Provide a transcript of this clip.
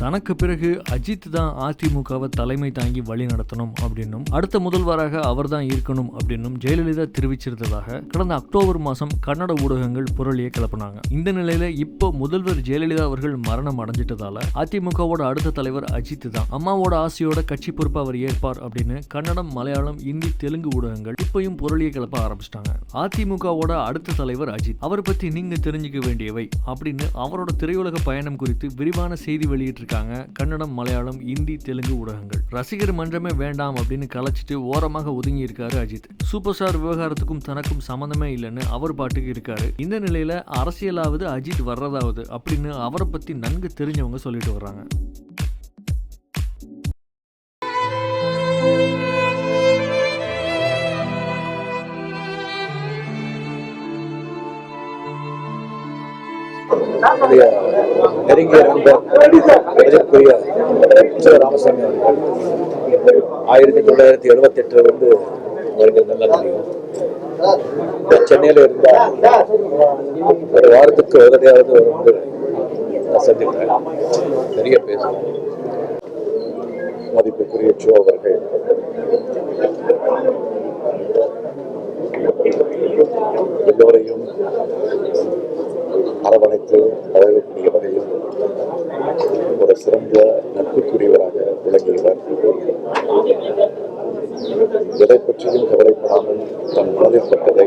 தனக்கு பிறகு அஜித் தான் அதிமுகவை தலைமை தாங்கி வழி நடத்தணும் அப்படின்னும் அடுத்த முதல்வராக அவர் தான் இருக்கணும் அப்படின்னும் ஜெயலலிதா தெரிவிச்சிருந்ததாக கடந்த அக்டோபர் மாதம் கன்னட ஊடகங்கள் புரளியை கிளப்பினாங்க. இந்த நிலையில இப்போ முதல்வர் ஜெயலலிதா அவர்கள் மரணம் அடைஞ்சிட்டதால அதிமுகவோட அடுத்த தலைவர் அஜித் தான், அம்மாவோட ஆசையோட கட்சி பொறுப்பு அவர் ஏற்பார் அப்படின்னு கன்னடம், மலையாளம், இந்தி, தெலுங்கு ஊடகங்கள் இப்பயும் புரளியை கிளப்ப ஆரம்பிச்சிட்டாங்க. அதிமுகவோட அடுத்த தலைவர் அஜித், அவரை பத்தி நீங்க தெரிஞ்சுக்க வேண்டியவை அப்படின்னு அவரோட திரையுலக பயணம் குறித்து விரிவான செய்தி வெளியிட்டு கன்னடம், மலையாளம், இந்தி, தெலுங்கு ஊடகங்கள். ரசிகர் மன்றமே வேண்டாம் அப்படின்னு கலைச்சிட்டு ஓரமாக ஒதுங்கி இருக்காரு அஜித். சூப்பர் ஸ்டார் விவகாரத்துக்கும் தனக்கும் சம்பந்தமே இல்லைன்னு அவர் பாட்டுக்கு இருக்காரு. இந்த நிலையில அரசியலாவது அஜித் வர்றதாவது அப்படின்னு அவரை பத்தி நன்கு தெரிஞ்சவங்க சொல்லிட்டு வர்றாங்க. நெருங்கிய நண்பர் மதிப்புக்குரிய ராமசாமி அவர்கள் 1978 அவர்கள் நல்லா தெரியும். சென்னையில இருந்தால் ஒரு வாரத்துக்கு உதவியாவது வந்து சந்திப்பேன், நிறைய பேசுவேன். மதிப்புக்குரிய சோ அவர்கள் எல்லோரையும் அரவணைத்து பழகக்கூடிய வகையில் ஒரு சிறந்த நட்புக்குரியவராக விளங்கியவர். எதை பற்றியும் கவலைப்படாமல் தன் மனதில் பட்டதை